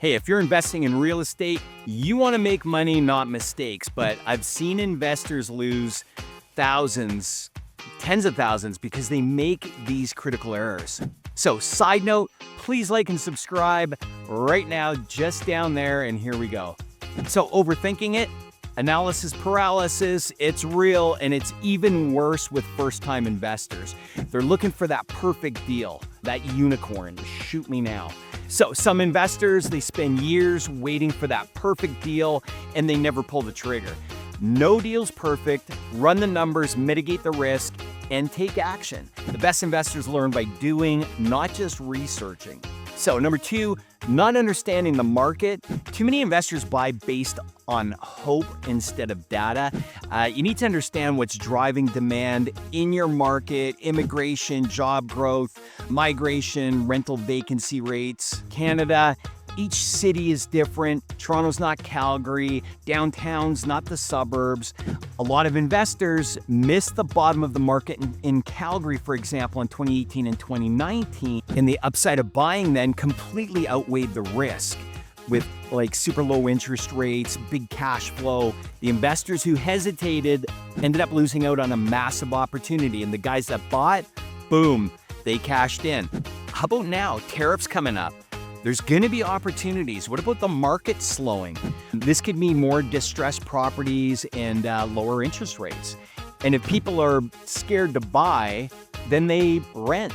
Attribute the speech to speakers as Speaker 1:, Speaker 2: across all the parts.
Speaker 1: Hey, if you're investing in real estate, you want to make money, not mistakes. But I've seen investors lose thousands, tens of thousands because they make these critical errors. So side note, please like and subscribe right now, just down there, and here we go. So overthinking it, analysis paralysis, it's real, and it's even worse with first-time investors. They're looking for that perfect deal, that unicorn, shoot me now. So some investors, they spend years waiting for that perfect deal and they never pull the trigger. No deal's perfect, run the numbers, mitigate the risk, and take action. The best investors learn by doing, not just researching. So number two, not understanding the market. Too many investors buy based on hope instead of data. You need to understand what's driving demand in your market: immigration, job growth, migration, rental vacancy rates. Canada, each city is different. Toronto's not Calgary, downtown's not the suburbs. A lot of investors missed the bottom of the market in Calgary, for example, in 2018 and 2019. And the upside of buying then completely outweighed the risk. With like super low interest rates, big cash flow, the investors who hesitated ended up losing out on a massive opportunity. And the guys that bought, boom, they cashed in. How about now? Tariffs coming up. There's gonna be opportunities. What about the market slowing? This could mean more distressed properties and lower interest rates. And if people are scared to buy, then they rent.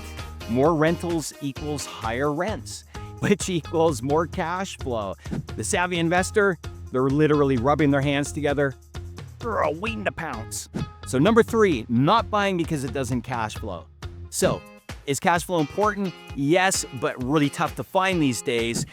Speaker 1: More rentals equals higher rents, which equals more cash flow. The savvy investor, they're literally rubbing their hands together, waiting to pounce. So number three, not buying because it doesn't cash flow. So, is cash flow important? Yes, but really tough to find these days.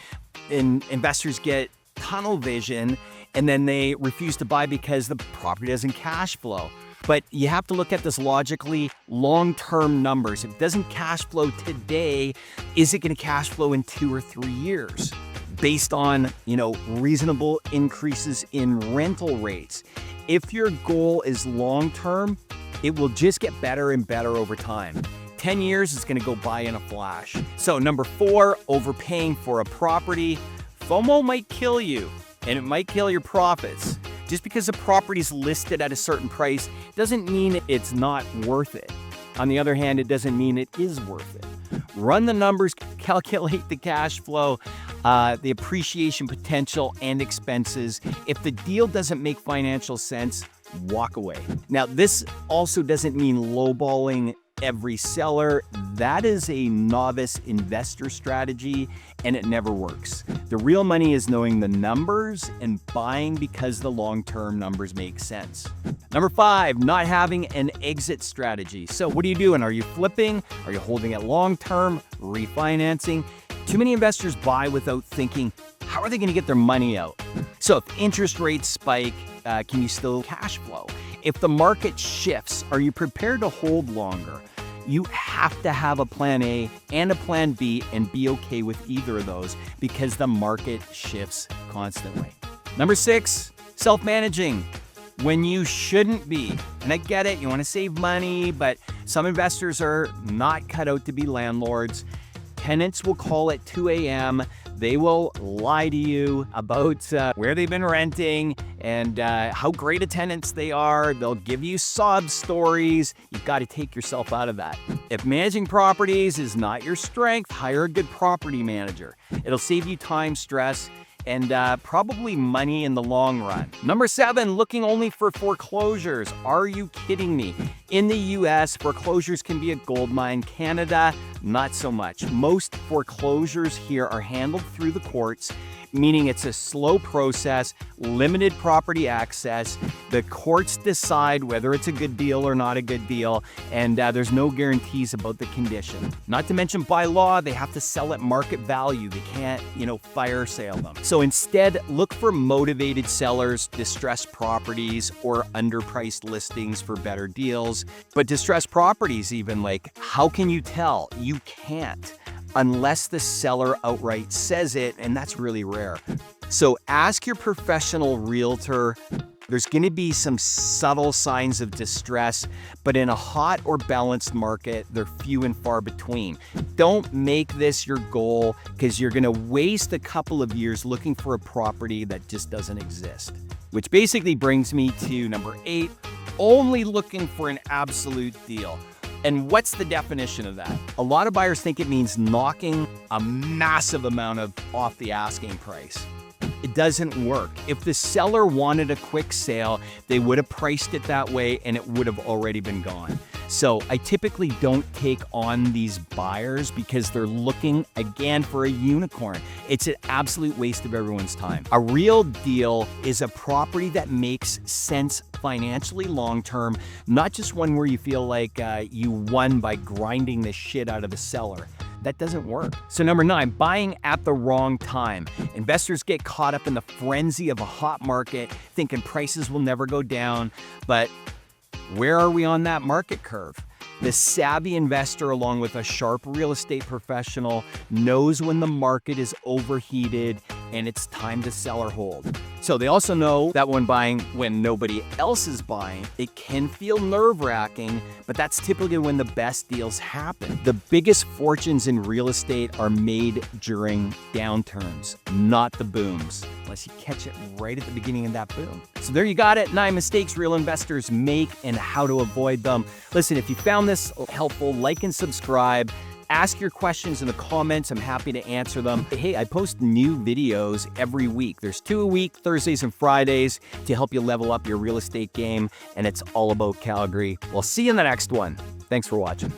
Speaker 1: And investors get tunnel vision and then they refuse to buy because the property doesn't cash flow. But you have to look at this logically, long-term numbers. If it doesn't cash flow today, is it gonna cash flow in 2 or 3 years? Based on, reasonable increases in rental rates. If your goal is long-term, it will just get better and better over time. 10 years is gonna go by in a flash. So number four, overpaying for a property. FOMO might kill you and it might kill your profits. Just because a property is listed at a certain price doesn't mean it's not worth it. On the other hand, it doesn't mean it is worth it. Run the numbers, calculate the cash flow, the appreciation potential and expenses. If the deal doesn't make financial sense, walk away. Now, this also doesn't mean lowballing every seller. That is a novice investor strategy and it never works. The real money is knowing the numbers and buying because the long-term numbers make sense. Number five, not having an exit strategy. So what are you doing? Are you flipping? Are you holding it long-term? Refinancing? Too many investors buy without thinking, how are they going to get their money out? So if interest rates spike, can you still cash flow? If the market shifts, are you prepared to hold longer? You have to have a plan A and a plan B and be okay with either of those because the market shifts constantly. Number six, self-managing when you shouldn't be. And I get it, you want to save money, but some investors are not cut out to be landlords. Tenants will call at 2 a.m. They will lie to you about where they've been renting and how great of tenants they are. They'll give you sob stories. You've got to take yourself out of that. If managing properties is not your strength, hire a good property manager. It'll save you time, stress, and probably money in the long run. Number seven, looking only for foreclosures. Are you kidding me? In the US, foreclosures can be a gold mine. Canada, not so much. Most foreclosures here are handled through the courts, meaning it's a slow process, limited property access. The courts decide whether it's a good deal or not a good deal, and there's no guarantees about the condition. Not to mention, by law, they have to sell at market value. They can't, fire sale them. So instead, look for motivated sellers, distressed properties, or underpriced listings for better deals. But distressed properties even, how can you tell? You can't, unless the seller outright says it, and that's really rare. So ask your professional realtor, There's going to be some subtle signs of distress, but in a hot or balanced market, they're few and far between. Don't make this your goal because you're going to waste a couple of years looking for a property that just doesn't exist. Which basically brings me to number 8, only looking for an absolute deal. And what's the definition of that? A lot of buyers think it means knocking a massive amount off the asking price. It doesn't work. If the seller wanted a quick sale, they would have priced it that way and it would have already been gone. So I typically don't take on these buyers because they're looking, again, for a unicorn. It's an absolute waste of everyone's time. A real deal is a property that makes sense financially long-term, not just one where you feel like you won by grinding the shit out of the seller. That doesn't work. So number 9, buying at the wrong time. Investors get caught up in the frenzy of a hot market, thinking prices will never go down, but where are we on that market curve? The savvy investor, along with a sharp real estate professional, knows when the market is overheated and it's time to sell or hold. So they also know that when buying when nobody else is buying, it can feel nerve-wracking, but that's typically when the best deals happen. The biggest fortunes in real estate are made during downturns, not the booms, unless you catch it right at the beginning of that boom. So there you got it, 9 mistakes real investors make and how to avoid them. Listen, if you found this helpful, like and subscribe. Ask your questions in the comments. I'm happy to answer them. Hey, I post new videos every week. There's 2 a week, Thursdays and Fridays, to help you level up your real estate game, and it's all about Calgary. We'll see you in the next one. Thanks for watching.